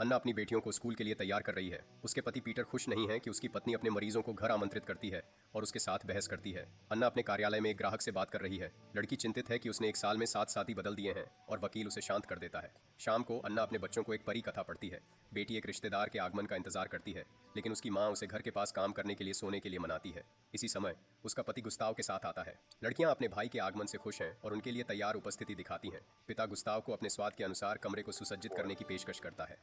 अन्ना अपनी बेटियों को स्कूल के लिए तैयार कर रही है। उसके पति पीटर खुश नहीं है कि उसकी पत्नी अपने मरीजों को घर आमंत्रित करती है और उसके साथ बहस करती है। अन्ना अपने कार्यालय में एक ग्राहक से बात कर रही है। लड़की चिंतित है कि उसने एक साल में 7 साथी बदल दिए हैं और वकील उसे शांत कर देता है। शाम को अन्ना अपने बच्चों को एक परी कथा पढ़ती है। बेटी एक रिश्तेदार के आगमन का इंतजार करती है, लेकिन उसकी माँ उसे घर के पास काम करने के लिए सोने के लिए मनाती है। इसी समय उसका पति गुस्ताव के साथ आता है। लड़कियां अपने भाई के आगमन से खुश हैं और उनके लिए तैयार उपस्थिति दिखाती हैं। पिता गुस्ताव को अपने स्वाद के अनुसार कमरे को सुसज्जित करने की पेशकश करता है।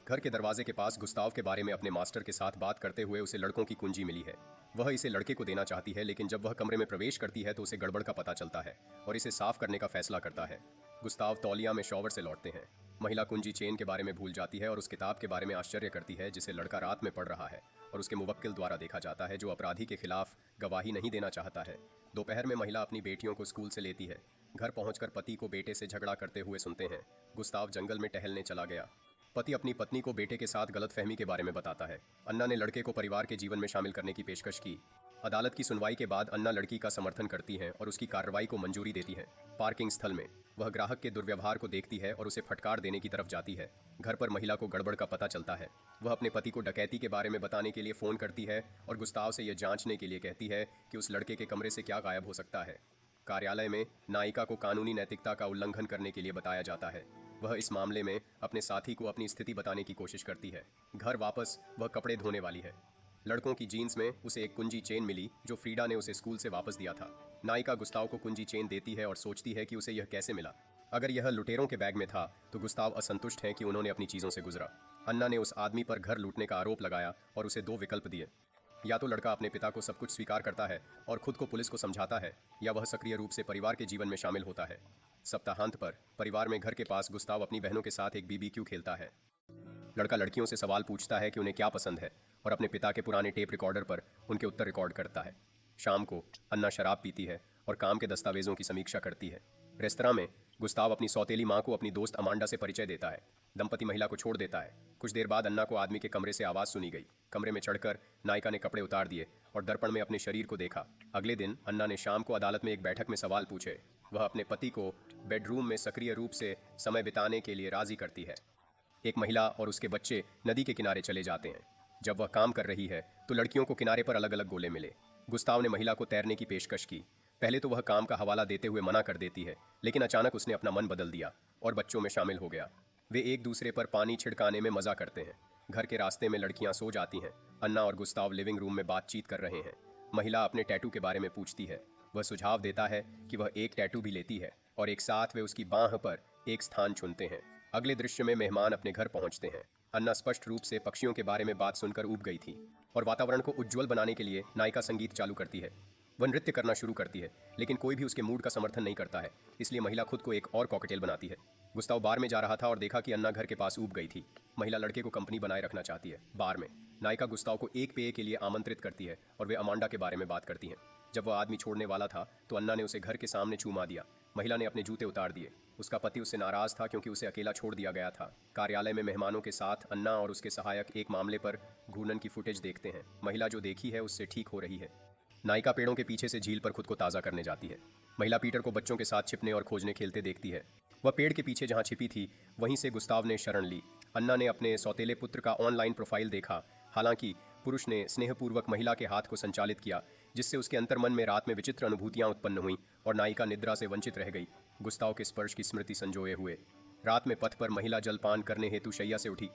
घर के दरवाजे के पास गुस्ताव के बारे में अपने मास्टर के साथ बात करते हुए उसे लड़कों की कुंजी मिली है। वह इसे लड़के को देना चाहती है, लेकिन जब वह कमरे में प्रवेश करती है तो उसे गड़बड़ का पता चलता है और इसे साफ करने का फैसला करता है। गुस्ताव तौलिया में शॉवर से लौटते हैं। महिला कुंजी चेन के बारे में भूल जाती है और उस किताब के बारे में आश्चर्य करती है जिसे लड़का रात में पढ़ रहा है और उसके मुवक्किल द्वारा देखा जाता है, जो अपराधी के खिलाफ गवाही नहीं देना चाहता है। दोपहर में महिला अपनी बेटियों को स्कूल से लेती है। घर पहुंचकर पति को बेटे से झगड़ा करते हुए सुनते हैं। गुस्ताव जंगल में टहलने चला गया। पति अपनी पत्नी को बेटे के साथ गलतफहमी के बारे में बताता है। अन्ना ने लड़के को परिवार के जीवन में शामिल करने की पेशकश की। अदालत की सुनवाई के बाद अन्ना लड़की का समर्थन करती है और उसकी कार्रवाई को मंजूरी देती है। पार्किंग स्थल में वह ग्राहक के दुर्व्यवहार को देखती है और उसे फटकार देने की तरफ जाती है। घर पर महिला को गड़बड़ का पता चलता है। वह अपने पति को डकैती के बारे में बताने के लिए फोन करती है और गुस्ताव से यह जांचने के लिए कहती है कि उस लड़के के कमरे से क्या गायब हो सकता है। कार्यालय में नायिका को कानूनी नैतिकता का उल्लंघन करने के लिए बताया जाता है। वह इस मामले में अपने साथी को अपनी स्थिति बताने की कोशिश करती है। घर वापस वह कपड़े धोने वाली है। लड़कों की जीन्स में उसे एक कुंजी चेन मिली जो फ्रीडा ने उसे स्कूल से वापस दिया था। नायिका गुस्ताव को कुंजी चेन देती है और सोचती है कि उसे यह कैसे मिला। अगर यह लुटेरों के बैग में था तो गुस्ताव असंतुष्ट है कि उन्होंने अपनी चीजों से गुजरा। अन्ना ने उस आदमी पर घर लूटने का आरोप लगाया और उसे 2 विकल्प दिए। या तो लड़का अपने पिता को सब कुछ स्वीकार करता है और खुद को पुलिस को समझाता है, या वह सक्रिय रूप से परिवार के जीवन में शामिल होता है। सप्ताहांत पर परिवार में घर के पास गुस्ताव अपनी बहनों के साथ एक बीबीक्यू खेलता है। लड़का लड़कियों से सवाल पूछता है कि उन्हें क्या पसंद है और अपने पिता के पुराने टेप रिकॉर्डर पर उनके उत्तर रिकॉर्ड करता है। शाम को अन्ना शराब पीती है और काम के दस्तावेजों की समीक्षा करती है। रेस्तरां में गुस्ताव अपनी सौतेली माँ को अपनी दोस्त अमांडा से परिचय देता है। दंपति महिला को छोड़ देता है। कुछ देर बाद अन्ना को आदमी के कमरे से आवाज़ सुनी गई। कमरे में चढ़कर नायिका ने कपड़े उतार दिए और दर्पण में अपने शरीर को देखा। अगले दिन अन्ना ने शाम को अदालत में एक बैठक में सवाल पूछे। वह अपने पति को बेडरूम में सक्रिय रूप से समय बिताने के लिए राजी करती है। एक महिला और उसके बच्चे नदी के किनारे चले जाते हैं। जब वह काम कर रही है तो लड़कियों को किनारे पर अलग अलग गोले मिले। गुस्ताव ने महिला को तैरने की पेशकश की। पहले तो वह काम का हवाला देते हुए मना कर देती है, लेकिन अचानक उसने अपना मन बदल दिया और बच्चों में शामिल हो गया। वे एक दूसरे पर पानी छिड़काने में मजा करते हैं। घर के रास्ते में लड़कियां सो जाती हैं। अन्ना और गुस्ताव लिविंग रूम में बातचीत कर रहे हैं। महिला अपने टैटू के बारे में पूछती है। वह सुझाव देता है कि वह एक टैटू भी लेती है और एक साथ वे उसकी बांह पर एक स्थान चुनते हैं। अगले दृश्य में मेहमान अपने घर पहुंचते हैं। अन्ना स्पष्ट रूप से पक्षियों के बारे में बात सुनकर ऊब गई थी और वातावरण को उज्ज्वल बनाने के लिए नायिका संगीत चालू करती है। वह नृत्य करना शुरू करती है, लेकिन कोई भी उसके मूड का समर्थन नहीं करता है, इसलिए महिला खुद को एक और कॉकटेल बनाती है। गुस्ताव बार में जा रहा था और देखा कि अन्ना घर के पास ऊब गई थी। महिला लड़के को कंपनी बनाए रखना चाहती है। बार में नायिका गुस्ताव को एक पेय के लिए आमंत्रित करती है और वे अमांडा के बारे में बात करती हैं। जब वह आदमी छोड़ने वाला था तो अन्ना ने उसे घर के सामने चूमा दिया। महिला ने अपने जूते उतार दिए। उसका पति उससे नाराज था क्योंकि उसे अकेला छोड़ दिया गया था। कार्यालय में मेहमानों के साथ अन्ना और उसके सहायक एक मामले पर घूर्णन की फुटेज देखते हैं। महिला जो देखी है उससे ठीक हो रही है। नायिका पेड़ों के पीछे से झील पर खुद को ताज़ा करने जाती है। महिला पीटर को बच्चों के साथ छिपने और खोजने खेलते देखती है। वह पेड़ के पीछे जहां छिपी थी वहीं से गुस्ताव ने शरण ली। अन्ना ने अपने सौतेले पुत्र का ऑनलाइन प्रोफाइल देखा। हालांकि पुरुष ने स्नेहपूर्वक महिला के हाथ को संचालित किया, जिससे उसके अंतर्मन में रात में विचित्र अनुभूतियां उत्पन्न हुई और नायिका निद्रा से वंचित रह गई, गुस्ताव के स्पर्श की स्मृति संजोए हुए। रात में पथ पर महिला जलपान करने हेतु शैया से उठी।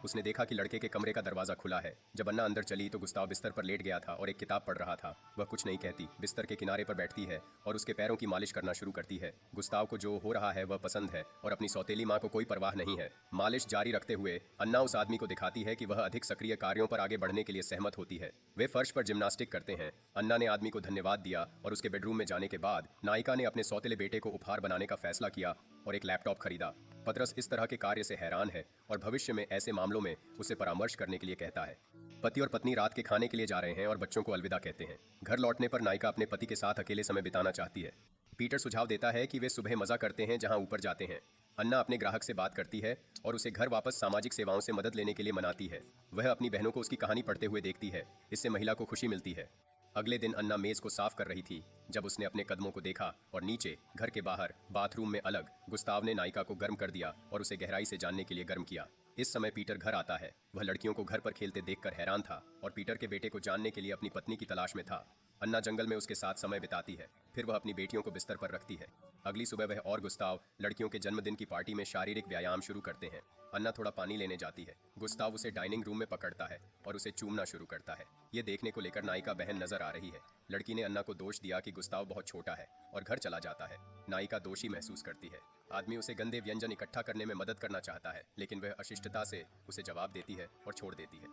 उसने देखा कि लड़के के कमरे का दरवाजा खुला है। जब अन्ना अंदर चली तो गुस्ताव बिस्तर पर लेट गया था और एक किताब पढ़ रहा था। वह कुछ नहीं कहती, बिस्तर के किनारे पर बैठती है और उसके पैरों की मालिश करना शुरू करती है। गुस्ताव को जो हो रहा है वह पसंद है और अपनी सौतेली माँ को कोई परवाह नहीं है। मालिश जारी रखते हुए अन्ना उस आदमी को दिखाती है कि वह अधिक सक्रिय कार्यों पर आगे बढ़ने के लिए सहमत होती है। वे फर्श पर जिम्नास्टिक करते हैं। अन्ना ने आदमी को धन्यवाद दिया और उसके बेडरूम में जाने के बाद नायिका ने अपने सौतेले बेटे को उपहार बनाने का फैसला किया और एक लैपटॉप खरीदा। पतरस इस तरह के कार्य से हैरान है और भविष्य में ऐसे मामलों में उसे परामर्श करने के लिए कहता है। पति और पत्नी रात के खाने के लिए जा रहे हैं और बच्चों को अलविदा कहते हैं। घर लौटने पर नायिका अपने पति के साथ अकेले समय बिताना चाहती है। पीटर सुझाव देता है कि वे सुबह मजा करते हैं जहां ऊपर जाते हैं। अन्ना अपने ग्राहक से बात करती है और उसे घर वापस सामाजिक सेवाओं से मदद लेने के लिए मनाती है। वह अपनी बहनों को उसकी कहानी पढ़ते हुए देखती है। इससे महिला को खुशी मिलती है। अगले दिन अन्ना मेज को साफ कर रही थी जब उसने अपने कदमों को देखा और नीचे घर के बाहर बाथरूम में अलग गुस्ताव ने नायिका को गर्म कर दिया और उसे गहराई से जानने के लिए गर्म किया। इस समय पीटर घर आता है। वह लड़कियों को घर पर खेलते देखकर हैरान था और पीटर के बेटे को जानने के लिए अपनी पत्नी की तलाश में था। अन्ना जंगल में उसके साथ समय बिताती है, फिर वह अपनी बेटियों को बिस्तर पर रखती है। अगली सुबह वह और गुस्ताव लड़कियों के जन्मदिन की पार्टी में शारीरिक व्यायाम शुरू करते हैं। अन्ना थोड़ा पानी लेने जाती है। गुस्ताव उसे डाइनिंग रूम में पकड़ता है और उसे चूमना शुरू करता है। ये देखने को लेकर नायिका बहन नजर आ रही है। लड़की ने अन्ना को दोष दिया कि गुस्ताव बहुत छोटा है और घर चला जाता है। नायिका दोषी महसूस करती है। आदमी उसे गंदे व्यंजन इकट्ठा करने में मदद करना चाहता है, लेकिन वह अशिष्टता से उसे जवाब देती है और छोड़ देती है।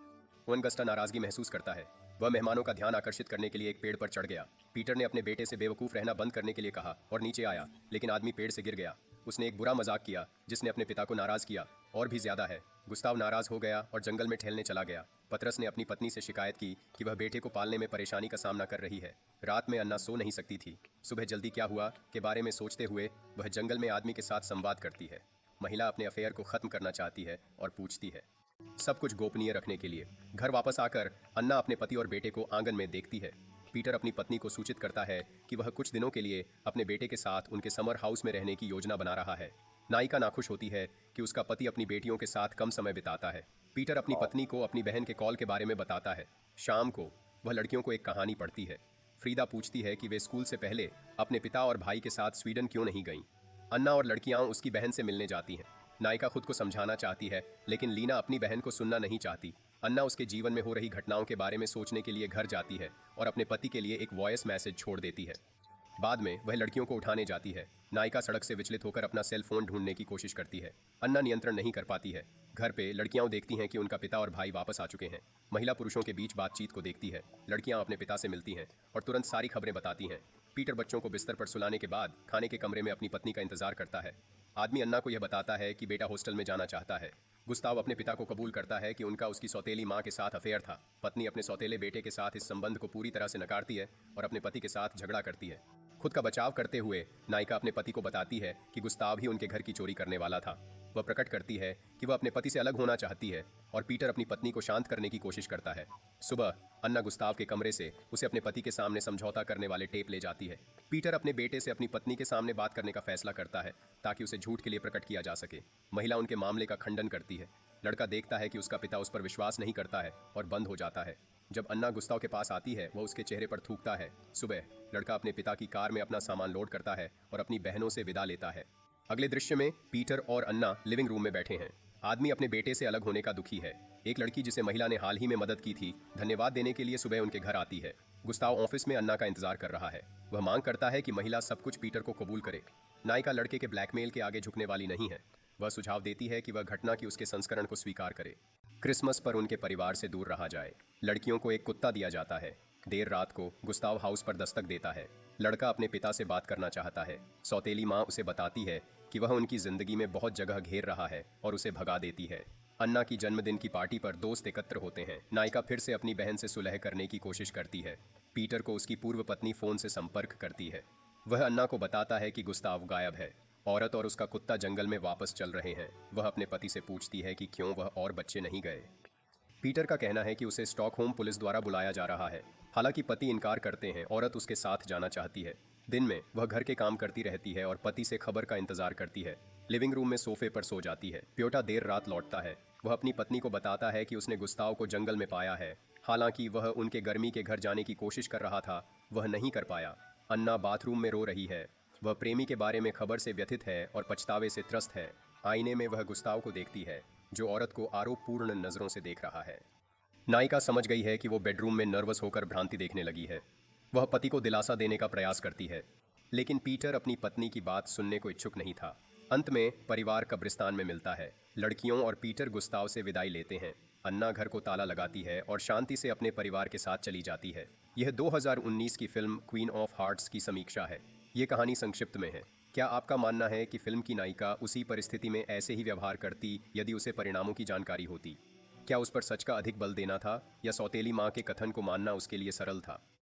ओनगस्टा नाराजगी महसूस करता है। वह मेहमानों का ध्यान आकर्षित करने के लिए एक पेड़ पर चढ़ गया। पीटर ने अपने बेटे से बेवकूफ रहना बंद करने के लिए कहा और नीचे आया, लेकिन आदमी पेड़ से गिर गया। उसने एक बुरा मजाक किया जिसने अपने पिता को नाराज किया और भी ज्यादा है। गुस्ताव नाराज हो गया और जंगल में टहलने चला गया। पतरस ने अपनी पत्नी से शिकायत की कि वह बेटे को पालने में परेशानी का सामना कर रही है। रात में अन्ना सो नहीं सकती थी। सुबह जल्दी क्या हुआ के बारे में सोचते हुए वह जंगल में आदमी के साथ संवाद करती है। महिला अपने अफेयर को खत्म करना चाहती है और पूछती है, सब कुछ गोपनीय रखने के लिए। घर वापस आकर अन्ना अपने पति और बेटे को आंगन में देखती है। पीटर अपनी पत्नी को सूचित करता है कि वह कुछ दिनों के लिए अपने बेटे के साथ उनके समर हाउस में रहने की योजना बना रहा है। नायिका नाखुश होती है कि उसका पति अपनी बेटियों के साथ कम समय बिताता है। पीटर अपनी पत्नी को अपनी बहन के कॉल के बारे में बताता है। शाम को वह लड़कियों को एक कहानी पढ़ती है। फ्रीदा पूछती है कि वे स्कूल से पहले अपने पिता और भाई के साथ स्वीडन क्यों नहीं गईं। अन्ना और लड़कियां उसकी बहन से मिलने जाती हैं। नायिका खुद को समझाना चाहती है, लेकिन लीना अपनी बहन को सुनना नहीं चाहती। अन्ना उसके जीवन में हो रही घटनाओं के बारे में सोचने के लिए घर जाती है और अपने पति के लिए एक वॉइस मैसेज छोड़ देती है। बाद में वह लड़कियों को उठाने जाती है। नायिका सड़क से विचलित होकर अपना सेल फोन ढूंढने की कोशिश करती है। अन्ना नियंत्रण नहीं कर पाती है। घर पे लड़कियां देखती हैं कि उनका पिता और भाई वापस आ चुके हैं। महिला पुरुषों के बीच बातचीत को देखती है। लड़कियां अपने पिता से मिलती हैं और तुरंत सारी खबरें बताती हैं। पीटर बच्चों को बिस्तर पर सुलाने के बाद खाने के कमरे में अपनी पत्नी का इंतजार करता है। आदमी अन्ना को यह बताता है कि बेटा हॉस्टल में जाना चाहता है। गुस्ताव अपने पिता को कबूल करता है कि उनका उसकी सौतेली माँ के साथ अफेयर था। पत्नी अपने सौतेले बेटे के साथ इस संबंध को पूरी तरह से नकारती है और अपने पति के साथ झगड़ा करती है। खुद का बचाव करते हुए नायिका अपने पति को बताती है कि गुस्ताव ही उनके घर की चोरी करने वाला था। वह प्रकट करती है कि वह अपने पति से अलग होना चाहती है और पीटर अपनी पत्नी को शांत करने की कोशिश करता है। सुबह अन्ना गुस्ताव के कमरे से उसे अपने पति के सामने समझौता करने वाले टेप ले जाती है। पीटर अपने बेटे से अपनी पत्नी के सामने बात करने का फैसला करता है ताकि उसे झूठ के लिए प्रकट किया जा सके। महिला उनके मामले का खंडन करती है। लड़का देखता है कि उसका पिता उस पर विश्वास नहीं करता है और बंद हो जाता है। जब अन्ना गुस्ताव के पास आती है वह उसके चेहरे पर थूकता है। सुबह लड़का अपने पिता की कार में अपना सामान लोड करता है और अपनी बहनों से विदा लेता है। अगले दृश्य में पीटर और अन्ना लिविंग रूम में बैठे हैं। आदमी अपने बेटे से अलग होने का दुखी है। एक लड़की जिसे महिला ने हाल ही में मदद की थी, धन्यवाद देने के लिए सुबह उनके घर आती है। गुस्ताव ऑफिस में अन्ना का इंतजार कर रहा है। वह मांग करता है कि महिला सब कुछ पीटर को कबूल करे। नायिका लड़के के ब्लैकमेल के आगे झुकने वाली नहीं है। वह सुझाव देती है कि वह घटना की उसके संस्करण को स्वीकार करे। क्रिसमस पर उनके परिवार से दूर रहा जाए। लड़कियों को एक कुत्ता दिया जाता है। देर रात को गुस्ताव हाउस पर दस्तक देता है। लड़का अपने पिता से बात करना चाहता है। सौतेली माँ उसे बताती है कि वह उनकी जिंदगी में बहुत जगह घेर रहा है और उसे भगा देती है। अन्ना की जन्मदिन की पार्टी पर दोस्त एकत्र होते हैं। नायिका फिर से अपनी बहन से सुलह करने की कोशिश करती है। पीटर को उसकी पूर्व पत्नी फोन से संपर्क करती है। वह अन्ना को बताता है कि गुस्ताव गायब है। औरत और उसका कुत्ता जंगल में वापस चल रहे हैं। वह अपने पति से पूछती है कि क्यों वह और बच्चे नहीं गए। पीटर का कहना है कि उसे स्टॉकहोम पुलिस द्वारा बुलाया जा रहा है। हालांकि पति इनकार करते हैं। औरत उसके साथ जाना चाहती है। दिन में वह घर के काम करती रहती है और पति से खबर का इंतजार करती है। लिविंग रूम में सोफे पर सो जाती है। प्योटा देर रात लौटता है। वह अपनी पत्नी को बताता है कि उसने गुस्ताव को जंगल में पाया है। हालांकि वह उनके गर्मी के घर जाने की कोशिश कर रहा था, वह नहीं कर पाया। अन्ना बाथरूम में रो रही है। वह प्रेमी के बारे में खबर से व्यथित है और पछतावे से त्रस्त है। आईने में वह गुस्ताव को देखती है, जो औरत को आरोपपूर्ण नजरों से देख रहा है। नायिका समझ गई है कि वो बेडरूम में नर्वस होकर भ्रांति देखने लगी है। वह पति को दिलासा देने का प्रयास करती है, लेकिन पीटर अपनी पत्नी की बात सुनने को इच्छुक नहीं था। अंत में परिवार कब्रिस्तान में मिलता है। लड़कियों और पीटर गुस्ताव से विदाई लेते हैं। अन्ना घर को ताला लगाती है और शांति से अपने परिवार के साथ चली जाती है। यह 2019 की फिल्म क्वीन ऑफ हार्ट्स की समीक्षा है। ये कहानी संक्षिप्त में है। क्या आपका मानना है कि फिल्म की नायिका उसी परिस्थिति में ऐसे ही व्यवहार करती यदि उसे परिणामों की जानकारी होती? क्या उस पर सच का अधिक बल देना था या सौतेली माँ के कथन को मानना उसके लिए सरल था?